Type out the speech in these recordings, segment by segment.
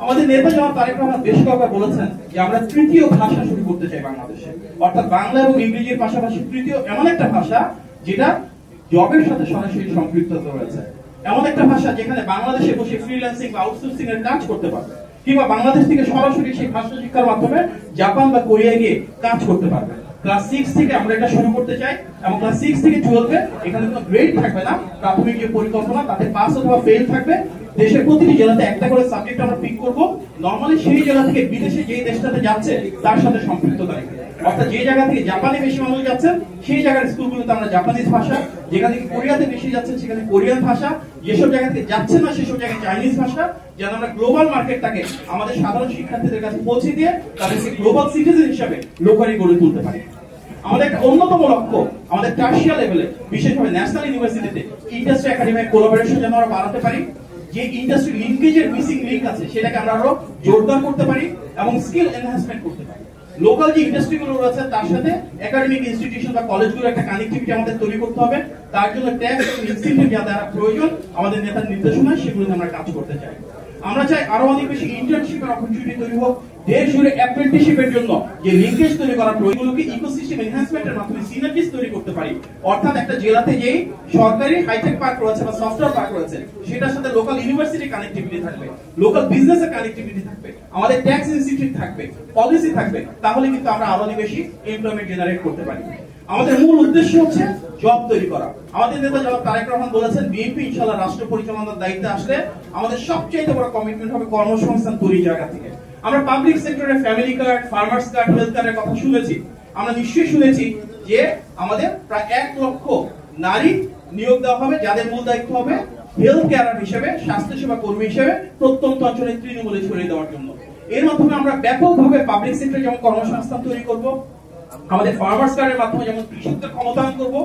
আমাদের নেতা জনাব তারেক রহমান বেশ কয়েকবার বলেছেন যে আমরা তৃতীয় ভাষা শুরু করতে চাই বাংলাদেশে, অর্থাৎ বাংলা এবং ইংরেজির পাশাপাশি তৃতীয় এমন একটা ভাষা যেটা জবের সাথে সরাসরি সম্পৃক্ত রয়েছে, এমন একটা ভাষা যেখানে বাংলাদেশে বসে ফ্রিল্যান্সিং বা আউটসোর্সিং এর কাজ করতে পারবে, কিংবা বাংলাদেশ থেকে সরাসরি সেই ভাষা শিক্ষার মাধ্যমে জাপান বা কোরিয়া গিয়ে কাজ করতে পারবে। ক্লাস 6 থেকে আমরা এটা শুরু করতে চাই এবং ক্লাস 6 থেকে 12 এখানে কোনো গ্রেড থাকবে না, প্রাথমিক যে পরিকল্পনা তাতে পাস অথবা ফেল থাকবে। দেশের প্রতিটি জেলাতে একটা করে সাবজেক্ট আমরা পিক করব, নরমালি সেই জেলা থেকে বিদেশে যে দেশটাতে যাচ্ছে তার সাথে সম্পৃক্ত থাকবে, অর্থাৎ যে জায়গা থেকে জাপানে বেশি মানুষ যাচ্ছেন সেই জায়গার স্কুলগুলোতে আমরা জাপানিজ ভাষা, যেখান থেকে কোরিয়াতে বেশি যাচ্ছেন সেখানে কোরিয়ান ভাষা, যেসব জায়গা থেকে যাচ্ছেন না সেসব জায়গায় চাইনিজ ভাষা, যেন আমরা গ্লোবাল মার্কেটটাকে আমাদের সাধারণ শিক্ষার্থীদের কাছে পৌঁছে দিয়ে তাদেরকে গ্লোবাল সিটিজেন হিসেবে লোকালি গড়ে তুলতে পারি। আমাদের একটা অন্যতম লক্ষ্য আমাদের টার্সিয়ারি লেভেলে, বিশেষভাবে ন্যাশনাল ইউনিভার্সিটিতে ইন্ডাস্ট্রি একাডেমিক কোলাবোরেশন যেন আমরা বাড়াতে পারি, যে ইন্ডাস্ট্রি লিঙ্কেজের মিসিং লিঙ্ক আছে সেটাকে আমরা আরো জোরদার করতে পারি এবং স্কিল এনহ্যান্সমেন্ট করতে পারি। লোকাল যে ইন্ডাস্ট্রিগুলো রয়েছে তার সাথে একাডেমিক ইনস্টিটিউশন বা কলেজগুলোর একটা কানেক্টিভিটি আমাদের তৈরি করতে হবে। তার জন্য ট্যাক্স এবং ইনসেন্টিভ যা দেওয়া প্রয়োজন আমাদের নেতার নির্দেশনায় সেগুলোতে আমরা কাজ করতে চাই। আমরা চাই আরো অনেক বেশি ইন্টার্নশিপের অপরচুনিটি তৈরি হোক, দেশ জুড়ে অ্যাপ্রেন্টিসশিপের জন্য যে লিঙ্কেজ তৈরি করা প্রয়োজনগুলোকে ইকোসিস্টেম এনহ্যান্সমেন্টের মাধ্যমে সিনার্জিস তৈরি করতে পারি, অর্থাৎ একটা জেলাতে যেই সরকারি হাইটেক পার্ক রয়েছে বা সফটওয়্যার পার্ক রয়েছে সেটার সাথে লোকাল ইউনিভার্সিটি কানেক্টিভিটি থাকবে, লোকাল বিজনেসের কানেক্টিভিটি থাকবে, আমাদের ট্যাক্স ইনস্টিটিউট থাকবে, পলিসি থাকবে, তাহলে কিন্তু আমরা আরো অনেক বেশি এমপ্লয়মেন্ট জেনারেট করতে পারি। আমাদের মূল উদ্দেশ্য হচ্ছে জব তৈরি করা। আমাদের নেতা জনাব তারেক রহমান বলেছেন বিএনপি ইনশাআল্লাহ রাষ্ট্র পরিচালনার দায়িত্বে আসলে আমাদের সবচেয়ে বড় কমিটমেন্ট হবে কর্মসংস্থান তৈরির জায়গা থেকে। আমরা পাবলিক সেক্টরে family card, farmers card, health কার্ডের কথা শুনেছি, আমরা নিশ্চয়ই শুনেছি যে আমাদের প্রায় 1 লক্ষ নারী নিয়োগ দেওয়া হবে, যাদের মূল দায়িত্ব হবে হেলথ কেয়ার হিসেবে, স্বাস্থ্যসেবা কর্মী হিসেবে প্রত্যন্ত অঞ্চলে তৃণমূলে ছড়িয়ে দেওয়ার জন্য। এর মাধ্যমে আমরা ব্যাপকভাবে পাবলিক সেক্টরে যেমন কর্মসংস্থান তৈরি করব, আমাদের ফার্মার্স কার্ডের মাধ্যমে যেমন কৃষকদের ক্ষমতায়ন করব,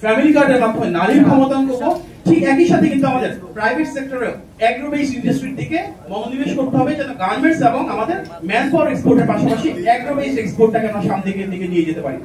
ফ্যামিলি কার্ডের মাধ্যমে নারীর ক্ষমতায়ন করব, ঠিক একই সাথে কিন্তু আমাদের প্রাইভেট সেক্টরে অ্যাগ্রো বেসড ইন্ডাস্ট্রির দিকে মনোনিবেশ করতে হবে, যেন গার্মেন্টস এবং আমাদের ম্যান পাওয়ার এক্সপোর্টের পাশাপাশি অ্যাগ্রো বেসড এক্সপোর্টটাকে আমরা সামনের দিকে নিয়ে যেতে পারি।